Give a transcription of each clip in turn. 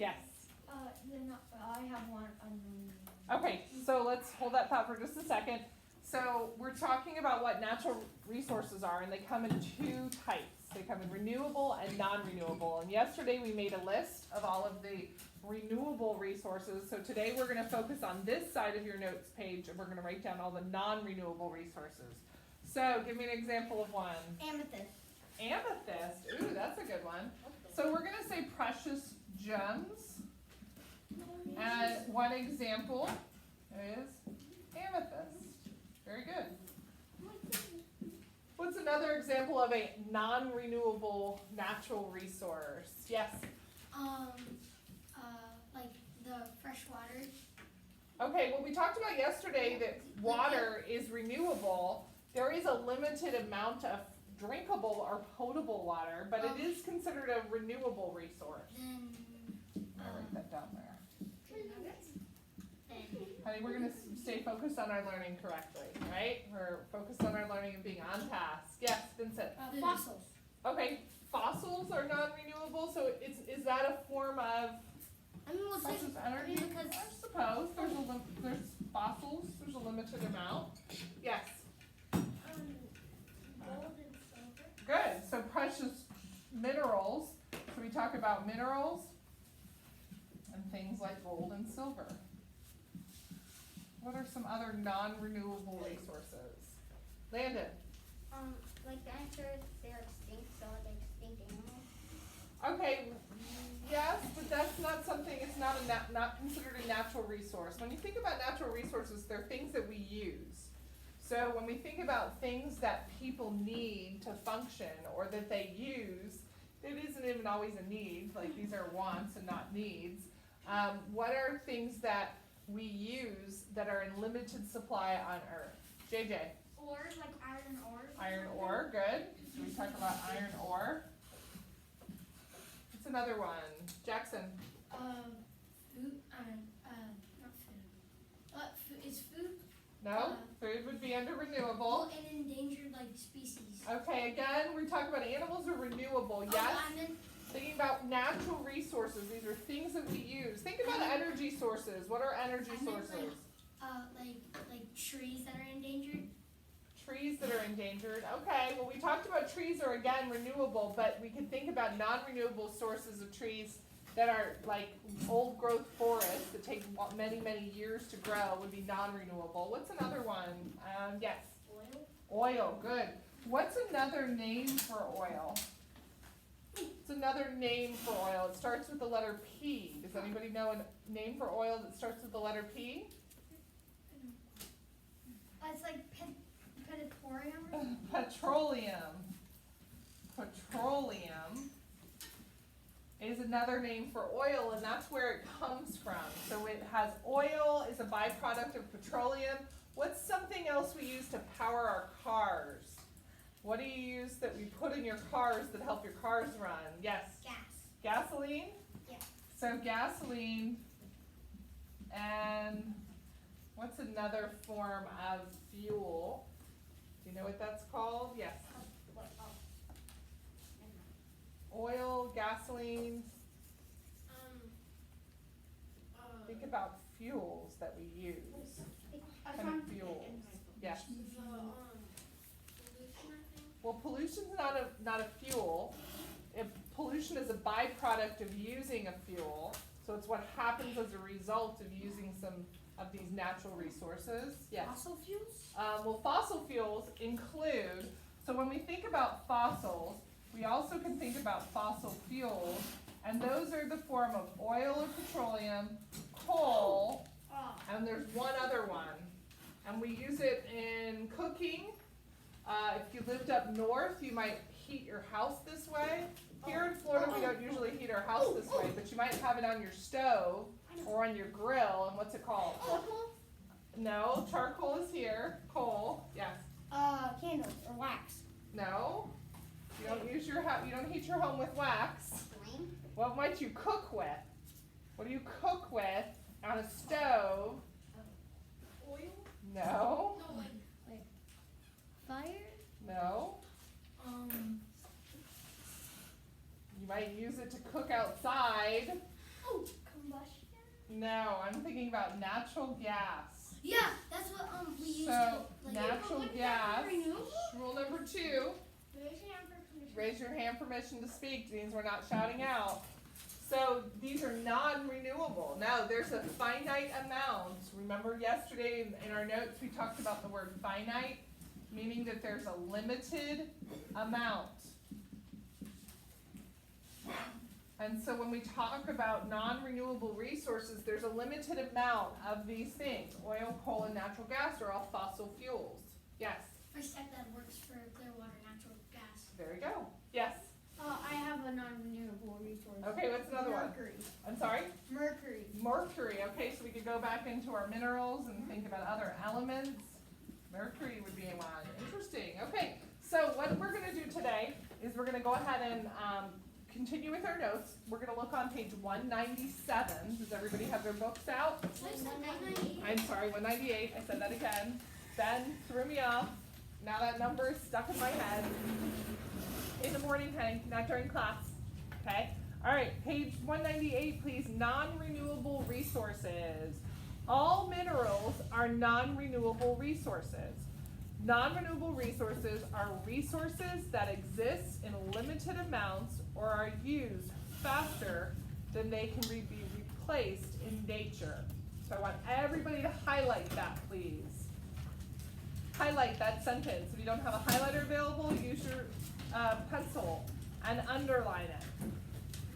Yes. I have one unknown. Okay, so let's hold that thought for just a second. So we're talking about what natural resources are, and they come in two types. They come in renewable and non-renewable. And yesterday we made a list of all of the renewable resources. So today we're going to focus on this side of your notes page, and we're going to write down all the non-renewable resources. So give me an example of one. Amethyst. Amethyst. Ooh, that's a good one. So we're going to say precious gems. And one example is amethyst. Very good. What's another example of a non-renewable natural resource? Yes? Like the fresh water. Okay, well we talked about yesterday that water is renewable. There is a limited amount of drinkable or potable water, but it is considered a renewable resource. I'll write that down there. Honey, we're going to stay focused on our learning correctly, right? We're focused on our learning and being on task. Yes, Vincent? Fossils. Okay, fossils are non-renewable, so is that a form of precious energy? Because I suppose there's fossils, there's a limited amount. Yes? gold and silver. Good, so precious minerals, so we talk about minerals and things like gold and silver. What are some other non-renewable resources? Landon? Like dinosaurs, they're extinct, so like extinct animals. Okay, yes, but that's not something, it's not not considered a natural resource. When you think about natural resources, they're things that we use. So when we think about things that people need to function or that they use, it isn't even always a need, like these are wants and not needs. What are things that we use that are in limited supply on Earth? JJ? Ores, like iron ore. Iron ore, good. So we talk about iron ore. What's another one? Jackson? Food, not food. Is food? No? Food would be under renewable. Well, an endangered like species. Okay, again, we're talking about animals are renewable, yes? Thinking about natural resources, these are things that we use. Think about energy sources. What are energy sources? Like trees that are endangered. Trees that are endangered. Okay, well we talked about trees are again renewable, but we can think about non-renewable sources of trees that are like old growth forests that take many, many years to grow would be non-renewable. What's another one? Yes? Oil. Oil, good. What's another name for oil? It's another name for oil. It starts with the letter P. Does anybody know a name for oil that starts with the letter P? It's like petroleum. Petroleum. Petroleum is another name for oil, and that's where it comes from. So it has oil is a byproduct of petroleum. What's something else we use to power our cars? What do you use that we put in your cars that help your cars run? Yes? Gas. Gasoline? Yeah. So gasoline, and what's another form of fuel? Do you know what that's called? Yes. Oil, gasoline. Think about fuels that we use. Kind of fuels. Yes. Well, pollution's not a fuel. Pollution is a byproduct of using a fuel. So it's what happens as a result of using some of these natural resources. Yes. Fossil fuels? Well, fossil fuels include, so when we think about fossils, we also can think about fossil fuels, and those are the form of oil or petroleum, coal, and there's one other one. And we use it in cooking. If you lived up north, you might heat your house this way. Here in Florida, we don't usually heat our house this way, but you might have it on your stove or on your grill, and what's it called? Charcoal? No, charcoal is here. Coal, yes. Candles or wax. No, you don't use your you don't heat your home with wax. Flame? What might you cook with? What do you cook with on a stove? Oil? No, No, like fire? no. You might use it to cook outside. Oh, No, I'm thinking about natural gas. Yeah, that's what we use. So, Like, natural gas, renewable? rule number 2, raise your hand for permission to speak, means we're not shouting out. So these are non-renewable. Now there's a finite amount. Remember yesterday in our notes we talked about the word finite, meaning that there's a limited amount. And so when we talk about non-renewable resources, there's a limited amount of these things. Oil, coal, and natural gas are all fossil fuels. Yes? My stepdad works for Clearwater Natural Gas. There you go. Yes? I have a non-renewable resource. Okay, what's another one? Mercury. I'm sorry? Mercury. Mercury, okay, so we could go back into our minerals and think about other elements. Mercury would be one. Interesting. Okay, so what we're going to do today is we're going to go ahead and continue with our notes. We're going to look on page 197. Does everybody have their books out? I'm sorry, 198. I said that again. Ben threw me off. Now that number is stuck in my head. In the morning, honey, not during class. Okay? All right, page 198, please. Non-renewable resources. All minerals are non-renewable resources. Non-renewable resources are resources that exist in limited amounts or are used faster than they can be replaced in nature. So I want everybody to highlight that, please. Highlight that sentence. If you don't have a highlighter available, use your pencil and underline it.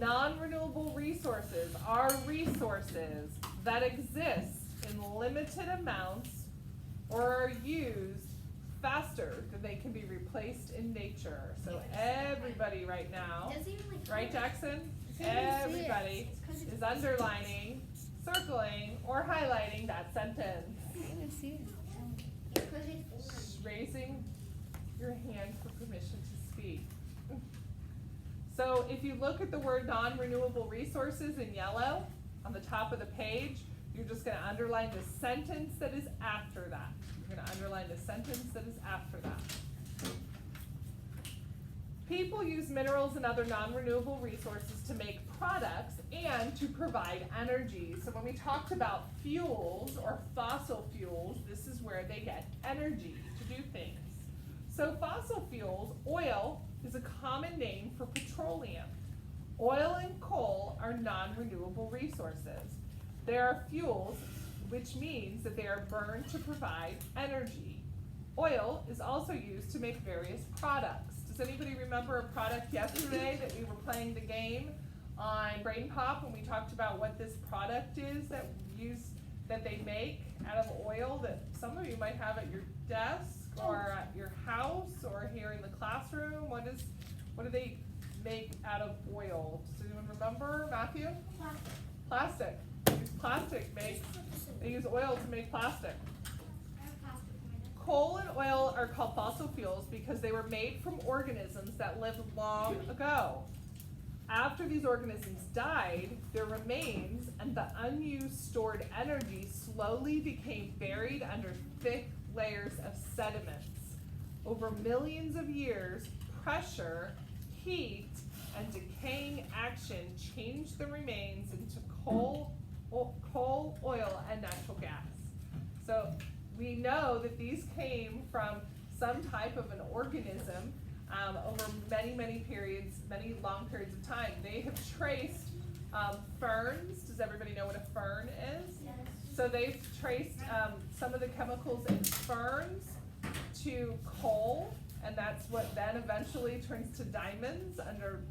Non-renewable resources are resources that exist in limited amounts or are used faster than they can be replaced in nature. So everybody right now, right Jackson? Everybody is underlining, circling, or highlighting that sentence. Raising your hand for permission to speak. So if you look at the word non-renewable resources in yellow on the top of the page, you're just going to underline the sentence that is after that. You're going to underline the sentence that is after that. People use minerals and other non-renewable resources to make products and to provide energy. So when we talked about fuels or fossil fuels, this is where they get energy to do things. So fossil fuels, oil, is a common name for petroleum. Oil and coal are non-renewable resources. They are fuels, which means that they are burned to provide energy. Oil is also used to make various products. Does anybody remember a product yesterday that we were playing the game on Brain Pop when we talked about what this product is that they make out of oil that some of you might have at your desk or at your house or here in the classroom? What do they make out of oil? Does anyone remember, Matthew? Plastic. They use oil to make plastic. Coal and oil are called fossil fuels because they were made from organisms that lived long ago. After these organisms died, their remains and the unused stored energy slowly became buried under thick layers of sediments. Over millions of years, pressure, heat, and decaying action changed the remains into coal, oil, and natural gas. So we know that these came from some type of an organism over many periods, many long periods of time. They have traced ferns. Does everybody know what a fern is? Yes. So they've traced some of the chemicals in ferns to coal, and that's what then eventually turns to diamonds under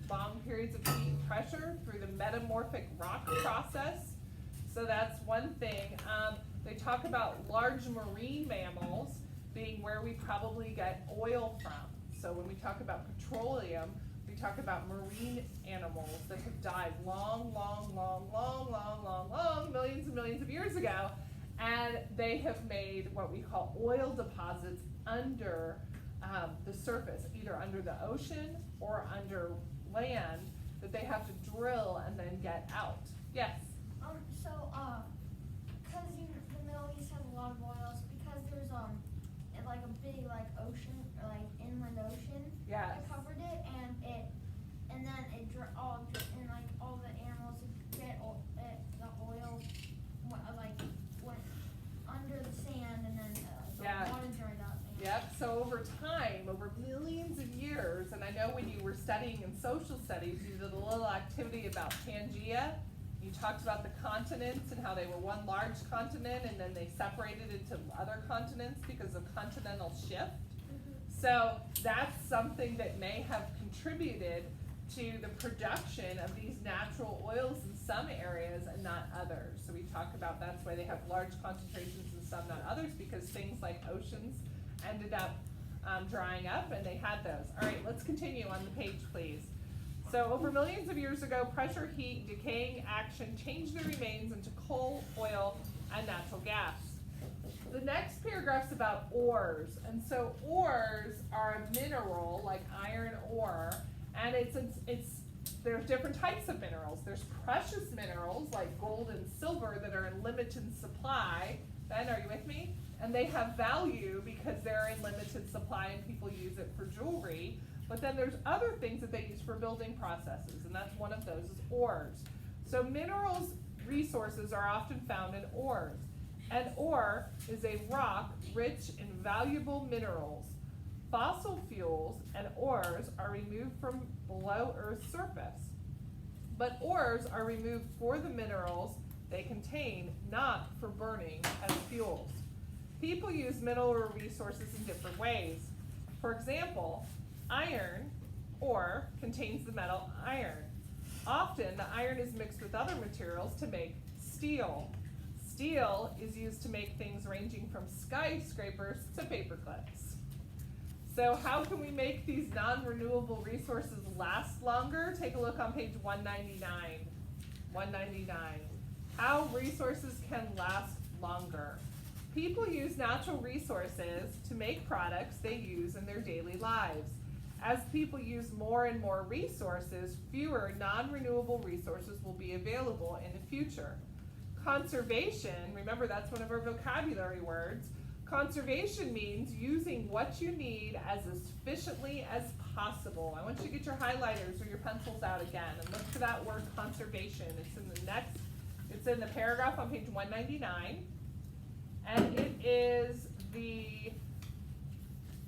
long periods of heat and pressure through the metamorphic rock process. So that's one thing. They talk about large marine mammals being where we probably get oil from. So when we talk about petroleum, we talk about marine animals that have died long, millions and millions of years ago, and they have made what we call oil deposits under the surface, either under the ocean or under land, that they have to drill and then get out. Yes? Because the Middle East has a lot of oils, because there's like a big ocean or inland ocean Yes. that covered it, and then all the animals get the oil when you were studying in social studies, you did a little activity about Pangea. You talked about the continents and how they were one large continent and then they separated into other continents because of continental shift. So that's something that may have contributed to the production of these natural oils in some areas and not others. So we talk about that's why they have large concentrations in some, not others, because things like oceans ended up drying up and they had those. All right, let's continue on the page, please. So over millions of years ago, pressure, heat, decaying action changed the remains into coal, oil, and natural gas. The next paragraph's about ores, and so ores are a mineral like iron ore, and there's different types of minerals. There's precious minerals like gold and silver that are in limited supply. Ben, are you with me? And they have value because they're in limited supply and people use it for jewelry. But then there's other things that they use for building processes, and that's one of those is ores. So minerals resources are often found in ores. An ore is a rock rich in valuable minerals. Fossil fuels and ores are removed from below Earth's surface. But ores are removed for the minerals they contain, not for burning as fuels. People use mineral resources in different ways. For example, iron ore contains the metal iron. Often, the iron is mixed with other materials to make steel. Steel is used to make things ranging from skyscrapers to paper clips. So how can we make these non-renewable resources last longer? Take a look on page 199. 199. How resources can last longer. People use natural resources to make products they use in their daily lives. As people use more and more resources, fewer non-renewable resources will be available in the future. Conservation, remember that's one of our vocabulary words. Conservation means using what you need as efficiently as possible. I want you to get your highlighters or your pencils out again and look for that word conservation. It's in the paragraph on page 199. And it is the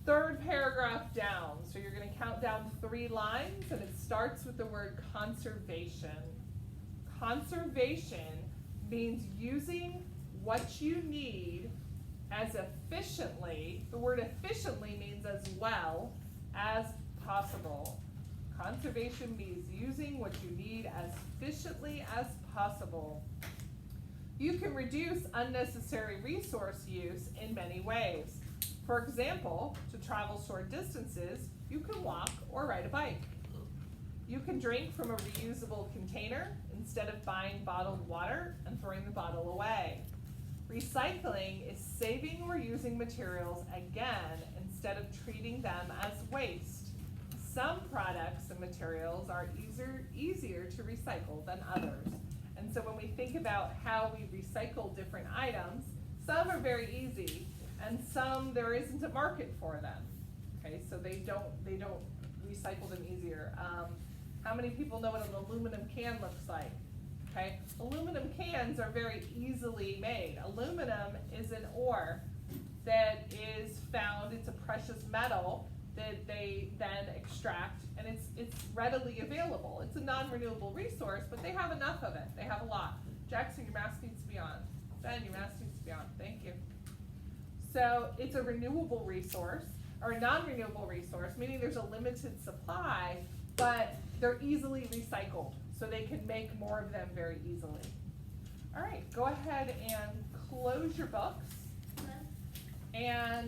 third paragraph down. So you're going to count down 3 lines, and it starts with the word conservation. Conservation means using what you need as efficiently, the word efficiently means as well as possible. Conservation means using what you need as efficiently as possible. You can reduce unnecessary resource use in many ways. For example, to travel short distances, you can walk or ride a bike. You can drink from a reusable container instead of buying bottled water and throwing the bottle away. Recycling is saving or using materials again instead of treating them as waste. Some products and materials are easier to recycle than others. And so when we think about how we recycle different items, some are very easy and some there isn't a market for them. Okay, so they don't recycle them easier. How many people know what an aluminum can looks like? Okay, aluminum cans are very easily made. Aluminum is an ore that is found, it's a precious metal that they then extract, and it's readily available. It's a non-renewable resource, but they have enough of it. They have a lot. Jackson, your mask needs to be on. Ben, your mask needs to be on. Thank you. So it's a renewable resource, or a non-renewable resource, meaning there's a limited supply, but they're easily recycled, so they can make more of them very easily. All right, go ahead and close your books. And